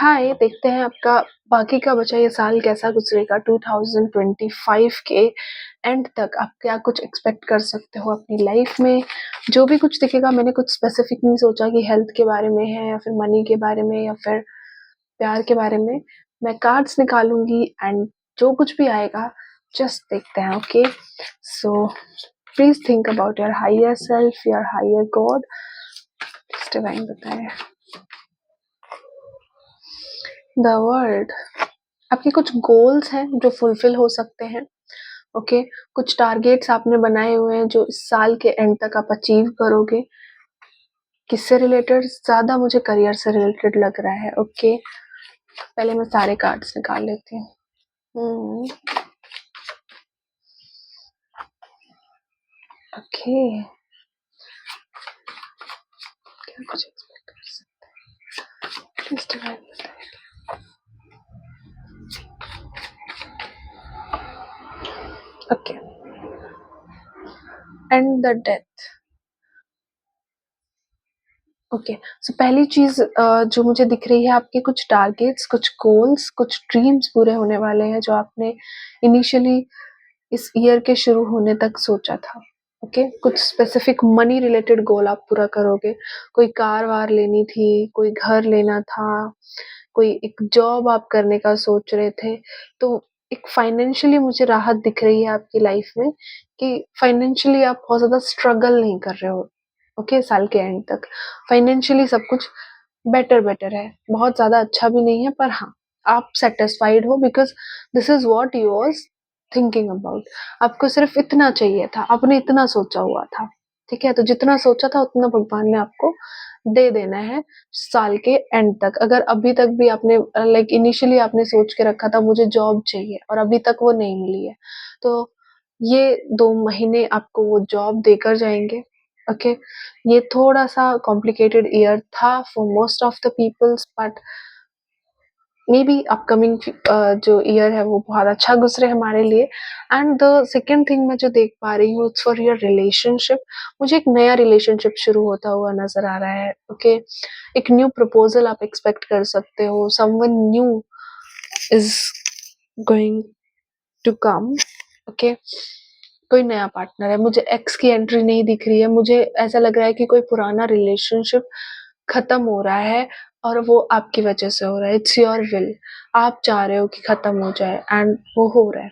हाय, देखते हैं आपका बाकी का बचा ये साल कैसा गुज़रेगा 2025 के एंड तक आप क्या कुछ एक्सपेक्ट कर सकते हो अपनी लाइफ में? जो भी कुछ दिखेगा मैंने कुछ स्पेसिफिक नहीं सोचा कि हेल्थ के बारे में है या फिर मनी के बारे में या फिर प्यार के बारे में। मैं कार्ड्स निकालूँगी एंड जो कुछ भी आएगा जस्ट देखते हैं, okay? So please think about your higher self, your higher god. Please divine बताएँ। The world. आपके कुछ गोल्स हैं जो फुलफिल हो सकते हैं, ओके? कुछ टारगेट्स आपने बनाए हुए हैं जो इस साल के एंड तक आप अचीव करोगे। किससे रिलेटेड? ज़्यादा मुझे करियर से रिलेटेड लग रहा है, ओके? पहले मैं सारे कार्ड्स निकाल लेती हूँ। ओके, क्या कुछ एक्सपेक्ट कर सकते हैं? प्लीज डिवाइन बताइए। Okay, and the death. Okay, so पहली चीज़ जो मुझे दिख रही है आपके कुछ टारगेट्स, कुछ गोल्स, कुछ ड्रीम्स पूरे होने वाले हैं जो आपने इनिशियली इस ईयर के शुरू होने तक सोचा था, ओके? कुछ स्पेसिफिक मनी रिलेटेड गोल आप पूरा करोगे। कोई कार-वार लेनी थी, कोई घर लेना था, कोई एक जॉब आप करने का सोच रहे थे, तो एक फाइनेंशियली मुझे राहत दिख रही है आपकी लाइफ में कि फाइनेंशियली आप बहुत ज़्यादा स्ट्रगल नहीं कर रहे हो, ओके? साल के एंड तक। फाइनेंशियली सब कुछ बेटर है, बहुत ज़्यादा अच्छा भी नहीं है पर हाँ, आप सैटिस्फाइड हो because this is what you was thinking about. आपको सिर्फ़ इतना चाहिए था, आपने इतना सोचा हुआ था, ठीक है? तो जितना सोचा था उतना भगवान ने आपको दे देना है साल के एंड तक। अगर अभी तक भी आपने लाइक इनिशियली आपने सोच के रखा था मुझे जॉब चाहिए और अभी तक वो नहीं मिली है, तो ये 2 महीने आपको वो जॉब देकर जाएँगे, ओके? ये थोड़ा-सा कॉम्प्लिकेटेड ईयर था for most of the peoples but may be upcoming जो ईयर है वो बहुत अच्छा गुजरे हमारे लिए। एंड द सेकेंड थिंग मैं जो देख पा रही हूँ इट्स फॉर योर रिलेशनशिप। मुझे एक नया रिलेशनशिप शुरू होता हुआ नजर आ रहा है, ओके? एक न्यू प्रपोजल आप एक्सपेक्ट कर सकते हो। Someone new is going to come, okay? कोई नया पार्टनर है। मुझे एक्स की एंट्री नहीं दिख रही है। मुझे ऐसा लग रहा है कि कोई पुराना रिलेशनशिप खत्म हो रहा है और वो आपकी वजह से हो रहा है। It's your will. आप चाह रहे हो कि खत्म हो जाए एंड वो हो रहा है,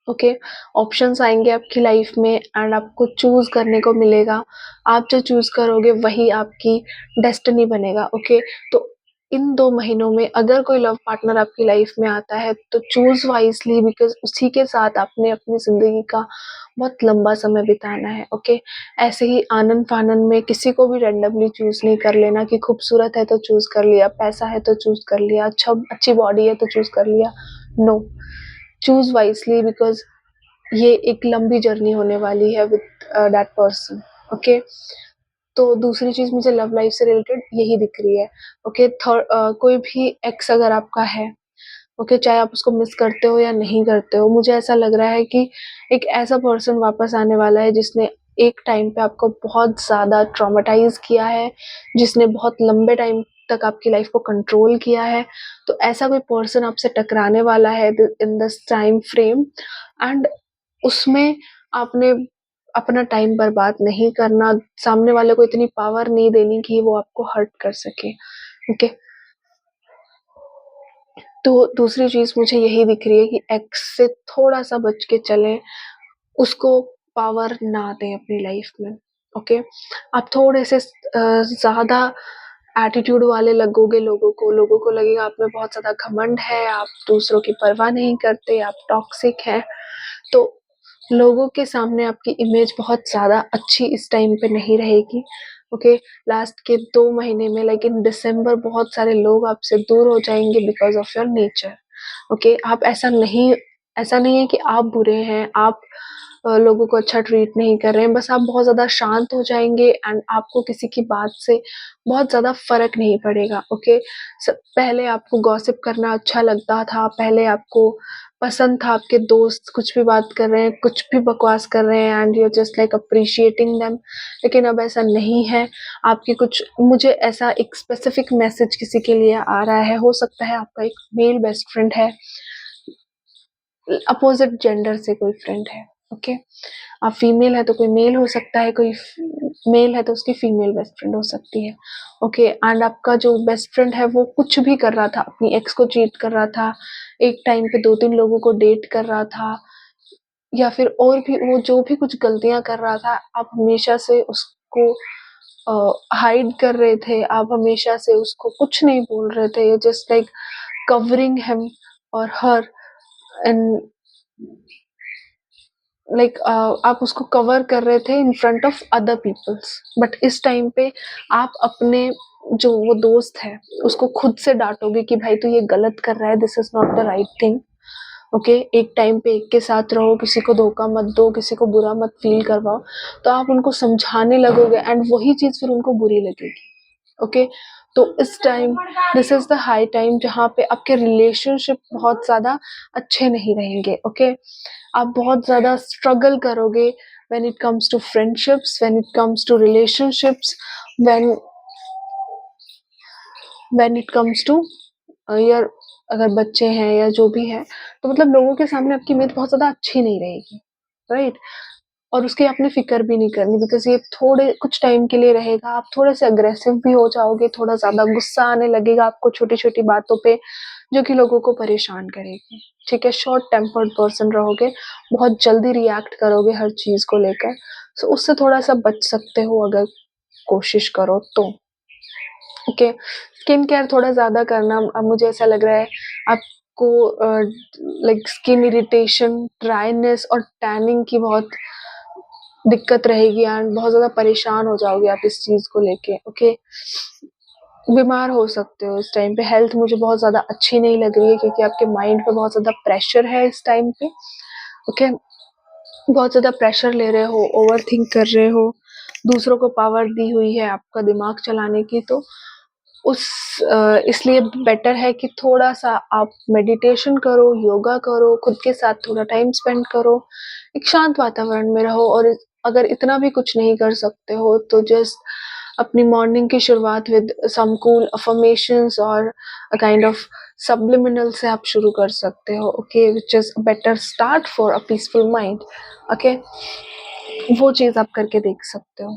ओके? ऑप्शंस आएँगे आपकी लाइफ में एंड आपको चूज़ करने को मिलेगा। आप जो चूज़ करोगे वही आपकी डेस्टिनी बनेगा, ओके? तो इन 2 महीनों में अगर कोई लव पार्टनर आपकी लाइफ में आता है तो चूज़ वाइज़ली बिकॉज़ उसी के साथ आपने अपनी ज़िंदगी का बहुत लंबा समय बिताना है, ओके? ऐसे ही आनन-फानन में किसी को भी रैंडमली चूज़ नहीं कर लेना कि खूबसूरत है तो चूज़ कर लिया, पैसा है तो चूज़ कर लिया, अच्छी बॉडी है तो चूज़ कर लिया। नो, चूज़ वाइज़ली बिकॉज़ ये एक लंबी जर्नी होने वाली है विद दैट पर्सन, ओके? तो दूसरी चीज़ मुझे लव लाइफ से रिलेटेड यही दिख रही है, ओके? कोई भी एक्स अगर आपका है, ओके? चाहे आप उसको मिस करते हो या नहीं करते हो, मुझे ऐसा लग रहा है कि एक ऐसा पर्सन वापस आने वाला है जिसने एक टाइम पे आपको बहुत ज़्यादा ट्रॉमाटाइज़ किया है, जिसने बहुत लंबे टाइम तक आपकी लाइफ को कंट्रोल किया है। तो ऐसा कोई पर्सन आपसे टकराने वाला है in this time frame and उसमें आपने अपना टाइम बर्बाद नहीं करना, सामने वाले को इतनी पावर नहीं देनी कि वो आपको हर्ट कर सके, ओके? तो दूसरी चीज़ मुझे यही दिख रही है कि एक्स से थोड़ा-सा बच के चलें, उसको पावर ना दें अपनी लाइफ में, ओके? आप थोड़े से ज़्यादा एटीट्यूड वाले लगोगे लोगों को लगेगा आप में बहुत ज़्यादा घमंड है, आप दूसरों की परवाह नहीं करते, आप टॉक्सिक हैं। तो लोगों के सामने आपकी इमेज बहुत ज़्यादा अच्छी इस टाइम पे नहीं रहेगी, ओके? लास्ट के 2 महीने में लाइक इन दिसंबर बहुत सारे लोग आपसे दूर हो जाएँगे because of your nature, okay? आप ऐसा नहीं ऐसा नहीं है कि आप बुरे हैं, आप लोगों को अच्छा ट्रीट नहीं कर रहे हैं, बस आप बहुत ज़्यादा शांत हो जाएँगे एंड आपको किसी की बात से बहुत ज़्यादा फ़र्क नहीं पड़ेगा, ओके? पहले आपको गॉसिप करना अच्छा लगता था, पहले आपको पसंद था आपके दोस्त कुछ भी बात कर रहे हैं, कुछ भी बकवास कर रहे हैं and you are just like appreciating them, लेकिन अब ऐसा नहीं है। आपकी कुछ मुझे ऐसा एक स्पेसिफिक मैसेज किसी के लिए आ रहा है, हो सकता है आपका एक मेल बेस्ट फ्रेंड है, अपोजिट जेंडर से कोई फ्रेंड है, ओके? आप फीमेल है तो कोई मेल हो सकता है, कोई मेल है तो उसकी फीमेल बेस्ट फ्रेंड हो सकती है, ओके? एंड आपका जो बेस्ट फ्रेंड है वो कुछ भी कर रहा था, अपनी एक्स को चीट कर रहा था, एक टाइम पे 2-3 लोगों को डेट कर रहा था, या फिर और भी वो जो भी कुछ गलतियाँ कर रहा था, आप हमेशा से उसको हाइड कर रहे थे, आप हमेशा से उसको कुछ नहीं बोल रहे थे, you just like covering him और हर एंड लाइक आप उसको कवर कर रहे थे in front of other peoples, but इस टाइम पे आप अपने जो वो दोस्त है उसको खुद से डांटोगे कि भाई तू ये गलत कर रहा है, this is not the right thing, okay? एक टाइम पे एक के साथ रहो, किसी को धोखा मत दो, किसी को बुरा मत फील करवाओ, तो आप उनको समझाने लगोगे एंड वही चीज फिर उनको बुरी लगेगी, ओके? तो इस time this is the high time जहाँ पे आपके रिलेशनशिप बहुत ज्यादा अच्छे नहीं रहेंगे, ओके? आप बहुत ज़्यादा स्ट्रगल करोगे when it comes to friendships, when it comes to relationships, when when it comes to your अगर बच्चे हैं या जो भी है, तो मतलब लोगों के सामने आपकी इमेज बहुत ज़्यादा अच्छी नहीं रहेगी, राइट? और उसकी आपने फ़िक्र भी नहीं करनी बिकॉज़ ये थोड़े कुछ टाइम के लिए रहेगा, आप थोड़े-से अग्रेसिव भी हो जाओगे, थोड़ा ज़्यादा गुस्सा आने लगेगा आपको छोटी-छोटी बातों पे, जो कि लोगों को परेशान करेगी, ठीक है? शॉर्ट टेम्पर्ड पर्सन रहोगे, बहुत जल्दी रिएक्ट करोगे हर चीज़ को लेकर, सो उससे थोड़ा-सा बच सकते हो अगर कोशिश करो तो, ओके? स्किन केयर थोड़ा ज़्यादा करना अब मुझे ऐसा लग रहा है आपको लाइक स्किन इरिटेशन, ड्राइनेस और टैनिंग की बहुत दिक्कत रहेगी एंड बहुत ज़्यादा परेशान हो जाओगे आप इस चीज़ को लेके, ओके? बीमार हो सकते हो इस टाइम पे, हेल्थ मुझे बहुत ज़्यादा अच्छी नहीं लग रही है क्योंकि आपके माइंड पे बहुत ज़्यादा प्रेशर है इस टाइम पे, ओके? बहुत ज़्यादा प्रेशर ले रहे हो, ओवरथिंक कर रहे हो, दूसरों को पावर दी हुई है आपका दिमाग चलाने की, तो उस इसलिए बेटर है कि थोड़ा-सा आप मेडिटेशन करो, योगा करो, खुद के साथ थोड़ा टाइम स्पेंड करो, एक शांत वातावरण में रहो और अगर इतना भी कुछ नहीं कर सकते हो तो जस्ट अपनी मॉर्निंग की शुरुआत विद सम कूल अफर्मेशंस और अ काइंड ऑफ सब्लिमिनल से आप शुरू कर सकते हो, okay? Which is a better start for a peaceful mind, okay? वो चीज़ आप करके देख सकते हो,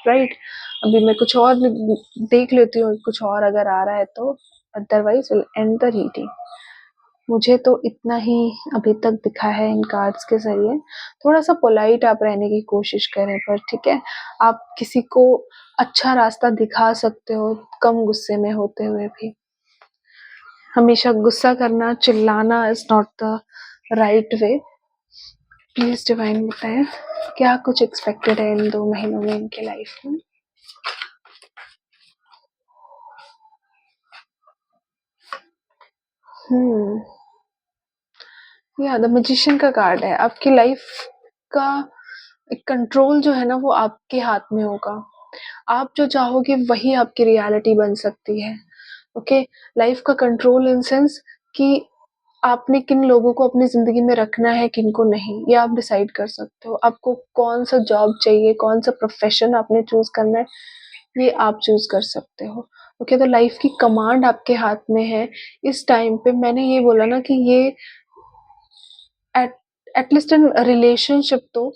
राइट? अभी मैं कुछ और भी देख लेती हूँ, कुछ और अगर आ रहा है तो, otherwise will and the reading. मुझे तो इतना ही अभी तक दिखा है इन कार्ड्स के ज़रिए। थोड़ा-सा पोलाइट आप रहने की कोशिश करें पर ठीक है? आप किसी को अच्छा रास्ता दिखा सकते हो, कम गुस्से में होते हुए भी। हमेशा गुस्सा करना, चिल्लाना is not the right way. Please divine बताएँ, क्या कुछ एक्सपेक्टेड है इन 2 महीनों में इनके लाइफ़ में? हुँ। या द मैजिशियन का कार्ड है, आपकी लाइफ का एक कंट्रोल जो है ना वो आपके हाथ में होगा। आप जो चाहोगे वही आपकी रियलिटी बन सकती है, ओके? लाइफ का कंट्रोल इन सेंस कि आपने किन लोगों को अपनी ज़िंदगी में रखना है, किनको नहीं, ये आप डिसाइड कर सकते हो। आपको कौन-सा जॉब चाहिए, कौन-सा प्रोफ़ेशन आपने चूज़ करना है, ये आप चूज़ कर सकते हो, ओके? तो लाइफ की कमांड आपके हाथ में है। इस टाइम पे मैंने ये बोला ना कि ये एट एटलीस्ट इन रिलेशनशिप तो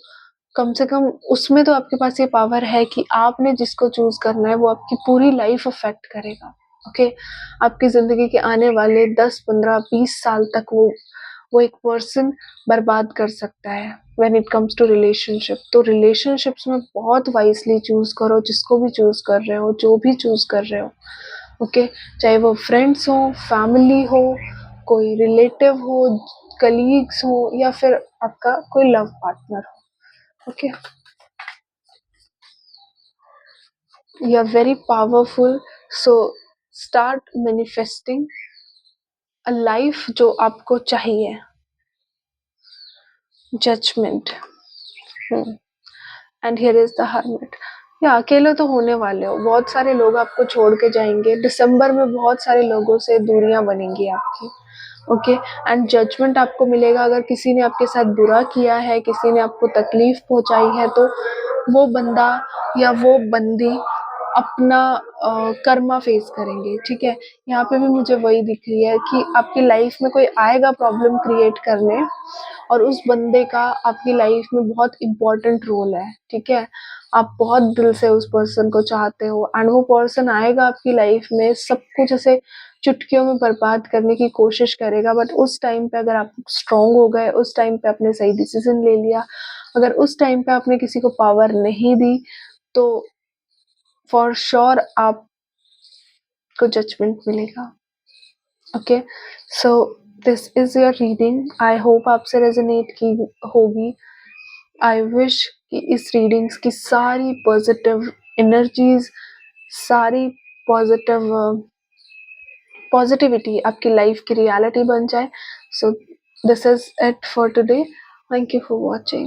कम से कम उसमें तो आपके पास ये पावर है कि आपने जिसको चूज़ करना है वो आपकी पूरी लाइफ अफ़ेक्ट करेगा, ओके? आपकी ज़िंदगी के आने वाले 10, 15, 20 साल तक वो एक पर्सन बर्बाद कर सकता है when it comes to relationship. तो रिलेशनशिप्स में बहुत वाइज़ली चूज़ करो जिसको भी चूज़ कर रहे हो, जो भी चूज़ कर रहे हो, ओके? चाहे वो फ्रेंड्स हों, फैमिली हो, कोई रिलेटिव हो, कलीग्स हो या फिर आपका कोई लव पार्टनर हो, okay? You are very powerful, so start manifesting a life जो आपको चाहिए, judgment. And here is the hermit. या अकेले तो होने वाले हो, बहुत सारे लोग आपको छोड़ के जाएंगे, दिसंबर में बहुत सारे लोगों से दूरियां बनेंगी आपकी। ओके, एंड जजमेंट आपको मिलेगा। अगर किसी ने आपके साथ बुरा किया है, किसी ने आपको तकलीफ पहुंचाई है, तो वो बंदा या वो बंदी अपना कर्मा फेस करेंगे। ठीक है, यहाँ पे भी मुझे वही दिख रही है कि आपकी लाइफ में कोई आएगा प्रॉब्लम क्रिएट करने, और उस बंदे का आपकी लाइफ में बहुत इम्पोर्टेंट रोल है। ठीक है, आप बहुत दिल से उस पर्सन को चाहते हो, एंड वो पर्सन आएगा आपकी लाइफ में, सब कुछ ऐसे चुटकियों में बर्बाद करने की कोशिश करेगा। बट उस टाइम पे अगर आप स्ट्रांग हो गए, उस टाइम पे आपने सही डिसीजन ले लिया, अगर उस टाइम पे आपने किसी को पावर नहीं दी, तो फॉर श्योर आपको जजमेंट मिलेगा। Okay, so this is your reading. I hope आपसे रेजोनेट की होगी। आई विश कि इस रीडिंग्स की सारी पॉजिटिव एनर्जीज, सारी पॉजिटिव पॉजिटिविटी आपकी लाइफ की रियलिटी बन जाए। So this is it for today. Thank you for watching.